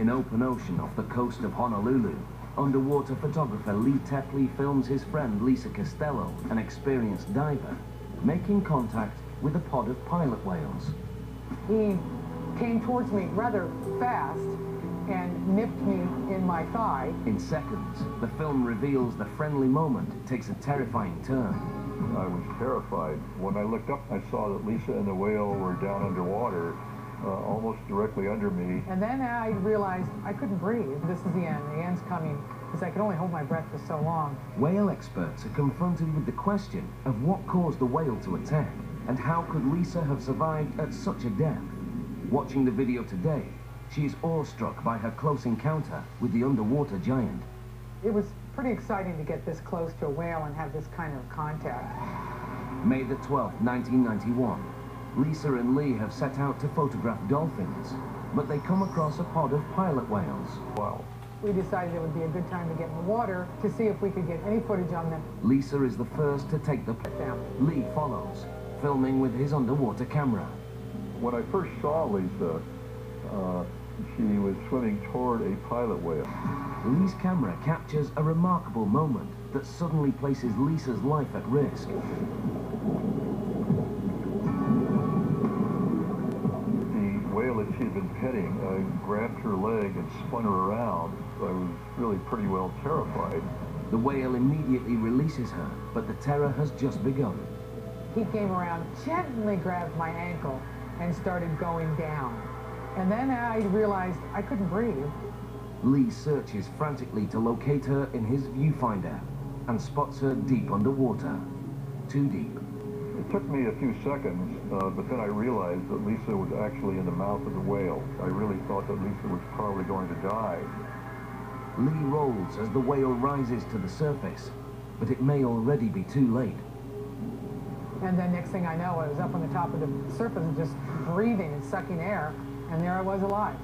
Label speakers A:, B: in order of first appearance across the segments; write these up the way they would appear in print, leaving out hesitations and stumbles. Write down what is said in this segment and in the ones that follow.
A: In open ocean off the coast of Honolulu, underwater photographer Lee Tepley films his friend Lisa Costello, an experienced diver, making contact with a pod of pilot whales.
B: He came towards me rather fast and nipped me in my thigh.
A: In seconds, the film reveals the friendly moment takes a terrifying turn.
C: I was terrified. When I looked up, I saw that Lisa and the whale were down underwater, almost directly under me.
B: And then I realized I couldn't breathe. This is the end. The end's coming, because I could only hold my breath for so long.
A: Whale experts are confronted with the question of what caused the whale to attack, and how could Lisa have survived at such a depth. Watching the video today, she is awestruck by her close encounter with the underwater giant.
B: It was pretty exciting to get this close to a whale and have this kind of contact.
A: May the 12th, 1991. Lisa and Lee have set out to photograph dolphins, but they come across a pod of pilot whales.
C: Wow.
B: We decided it would be a good time to get in the water to see if we could get any footage on them.
A: Lisa is the first to take the picture. Lee follows, filming with his underwater camera.
C: When I first saw Lisa, she was swimming toward a pilot whale.
A: Lee's camera captures a remarkable moment that suddenly places Lisa's life at risk.
C: The whale that she had been petting grabbed her leg and spun her around. I was really pretty well terrified.
A: The whale immediately releases her, but the terror has just begun.
B: He came around, gently grabbed my ankle, and started going down. And then I realized I couldn't breathe.
A: Lee searches frantically to locate her in his viewfinder and spots her deep underwater. Too deep.
C: It took me a few seconds, but then I realized that Lisa was actually in the mouth of the whale. I really thought that Lisa was probably going to die.
A: Lee rolls as the whale rises to the surface, but it may already be too late.
B: And then next thing I know, I was up on the top of the surface and just breathing and sucking air, and there I was alive.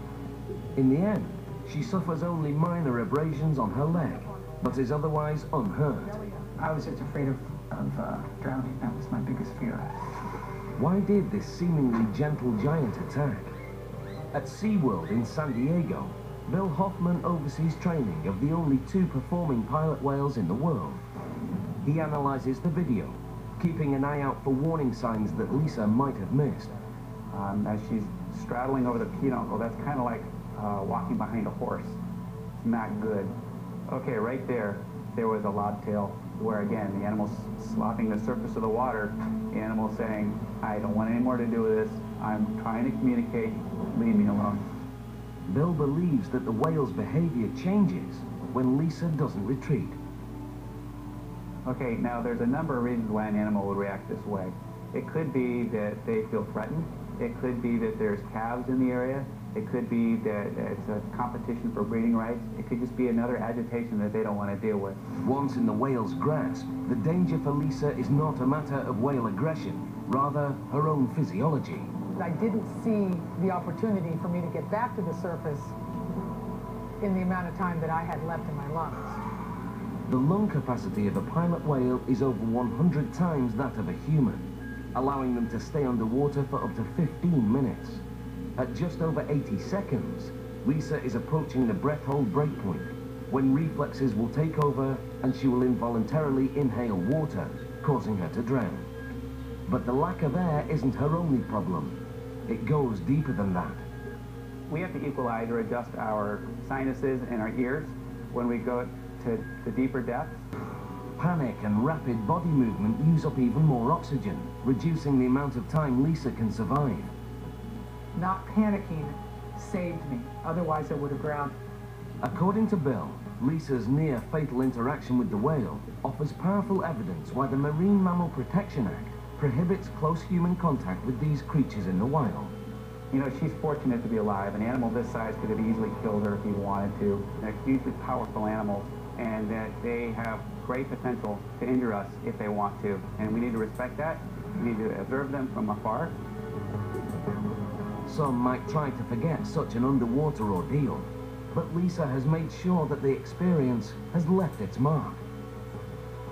A: In the end, she suffers only minor abrasions on her leg, but is otherwise unhurt.
D: I was just afraid of drowning. That was my biggest fear.
A: Why did this seemingly gentle giant attack? At SeaWorld in San Diego, Bill Hoffman oversees training of the only 2 performing pilot whales in the world. He analyzes the video, keeping an eye out for warning signs that Lisa might have missed.
D: As she's straddling over the peduncle, that's kind of like walking behind a horse. It's not good. Okay, right there was a lobtail where, again, the animal's slopping the surface of the water. The animal saying, I don't want any more to do with this. I'm trying to communicate. Leave me alone.
A: Bill believes that the whale's behavior changes when Lisa doesn't retreat.
D: Okay, now there's a number of reasons why an animal would react this way. It could be that they feel threatened. It could be that there's calves in the area. It could be that it's a competition for breeding rights. It could just be another agitation that they don't want to deal with.
A: Once in the whale's grasp, the danger for Lisa is not a matter of whale aggression, rather her own physiology.
B: I didn't see the opportunity for me to get back to the surface in the amount of time that I had left in my lungs.
A: The lung capacity of a pilot whale is over 100 times that of a human, allowing them to stay underwater for up to 15 minutes. At just over 80 seconds, Lisa is approaching the breath hold breakpoint, when reflexes will take over and she will involuntarily inhale water, causing her to drown. But the lack of air isn't her only problem. It goes deeper than that.
D: We have to equalize or adjust our sinuses and our ears when we go to the deeper depths.
A: Panic and rapid body movement use up even more oxygen, reducing the amount of time Lisa can survive.
B: Not panicking saved me. Otherwise, I would have drowned.
A: According to Bill, Lisa's near-fatal interaction with the whale offers powerful evidence why the Marine Mammal Protection Act prohibits close human contact with these creatures in the wild.
D: You know, she's fortunate to be alive. An animal this size could have easily killed her if he wanted to. They're hugely powerful animals, and that they have great potential to injure us if they want to. And we need to respect that. We need to observe them from afar.
A: Some might try to forget such an underwater ordeal, but Lisa has made sure that the experience has left its mark.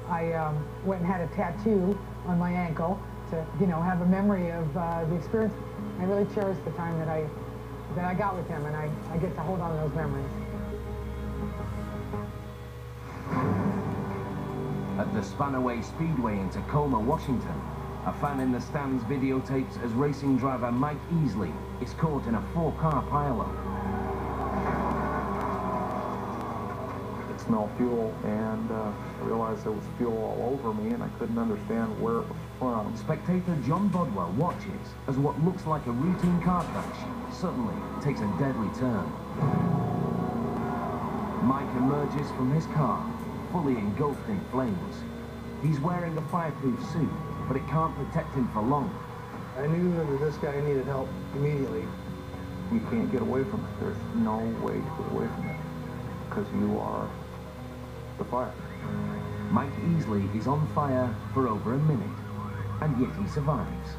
B: I went and had a tattoo on my ankle to, have a memory of the experience. I really cherish the time that I that I got with him, and I get to hold on to those memories.
A: At the Spanaway Speedway in Tacoma, Washington, a fan in the stands videotapes as racing driver Mike Easley is caught in a 4-car pileup.
C: I smelled fuel, and I realized there was fuel all over me, and I couldn't understand where it was from.
A: Spectator John Bodwell watches as what looks like a routine car crash suddenly takes a deadly turn. Mike emerges from his car, fully engulfed in flames. He's wearing a fireproof suit, but it can't protect him for long.
E: I knew that this guy needed help immediately.
C: You can't get away from it. There's no way to get away from it, because you are the fire.
A: Mike Easley is on fire for over a minute, and yet he survives.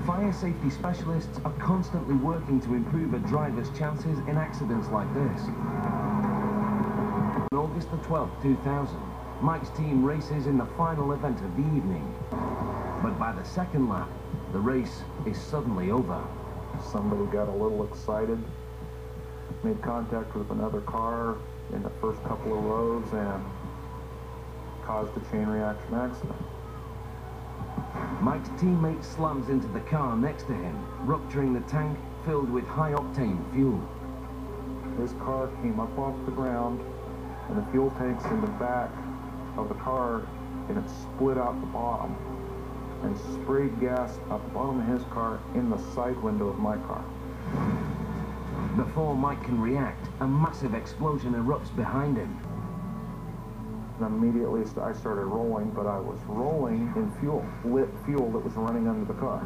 A: Fire safety specialists are constantly working to improve a driver's chances in accidents like this. On August the 12th, 2000, Mike's team races in the final event of the evening. But by the second lap, the race is suddenly over.
C: Somebody got a little excited, made contact with another car in the first couple of rows, and caused a chain reaction accident.
A: Mike's teammate slams into the car next to him, rupturing the tank filled with high-octane fuel.
C: His car came up off the ground, and the fuel tank's in the back of the car, and it split out the bottom and sprayed gas out the bottom of his car in the side window of my car.
A: Before Mike can react, a massive explosion erupts behind him.
C: And immediately I started rolling, but I was rolling in fuel, lit fuel that was running under the car.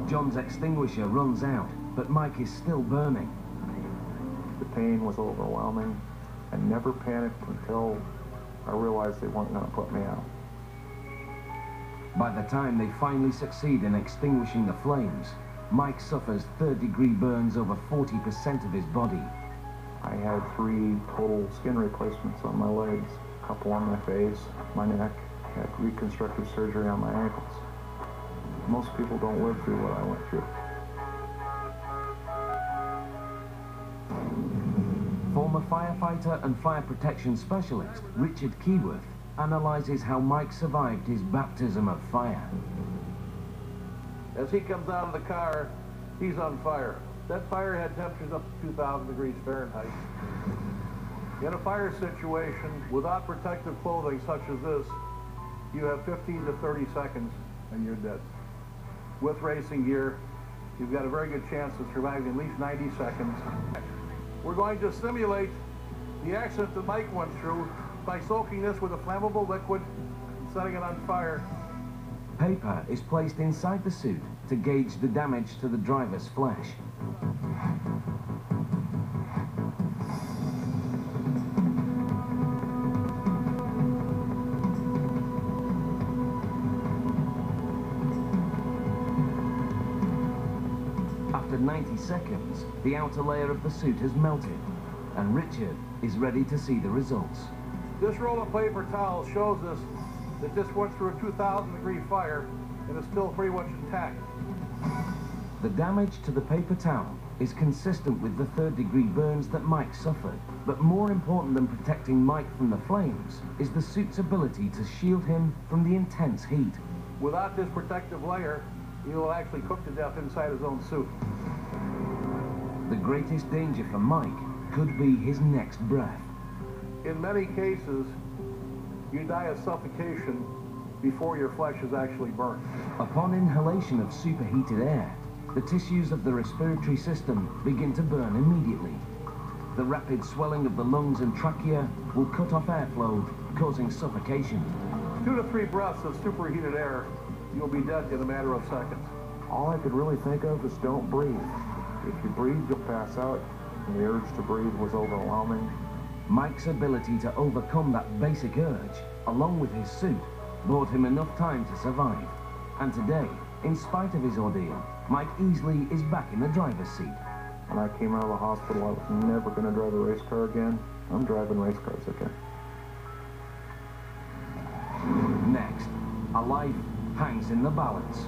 A: John's extinguisher runs out, but Mike is still burning.
C: The pain was overwhelming. I never panicked until I realized they weren't going to put me out.
A: By the time they finally succeed in extinguishing the flames, Mike suffers third-degree burns over 40% of his body.
C: I had 3 total skin replacements on my legs, a couple on my face, my neck. I had reconstructive surgery on my ankles. Most people don't live through what I went through.
A: Former firefighter and fire protection specialist Richard Keyworth analyzes how Mike survived his baptism of fire.
F: As he comes out of the car, he's on fire. That fire had temperatures up to 2,000 degrees Fahrenheit. In a fire situation, without protective clothing such as this, you have 15 to 30 seconds and you're dead. With racing gear, you've got a very good chance of surviving at least 90 seconds. We're going to simulate the accident that Mike went through by soaking this with a flammable liquid and setting it on fire.
A: Paper is placed inside the suit to gauge the damage to the driver's flesh. After 90 seconds, the outer layer of the suit has melted, and Richard is ready to see the results.
F: This roll of paper towel shows us that this went through a 2,000 degree fire and is still pretty much intact.
A: The damage to the paper towel is consistent with the third-degree burns that Mike suffered. But more important than protecting Mike from the flames is the suit's ability to shield him from the intense heat.
F: Without this protective layer, he will actually cook to death inside his own suit.
A: The greatest danger for Mike could be his next breath.
F: In many cases, you die of suffocation before your flesh is actually burnt.
A: Upon inhalation of superheated air, the tissues of the respiratory system begin to burn immediately. The rapid swelling of the lungs and trachea will cut off airflow, causing suffocation.
F: 2 to 3 breaths of superheated air, you'll be dead in a matter of seconds.
C: All I could really think of is don't breathe. If you breathe, you'll pass out. And the urge to breathe was overwhelming.
A: Mike's ability to overcome that basic urge, along with his suit, bought him enough time to survive. And today, in spite of his ordeal, Mike Easley is back in the driver's seat.
C: When I came out of the hospital, I was never going to drive a race car again. I'm driving race cars again.
A: Next, a life hangs in the balance.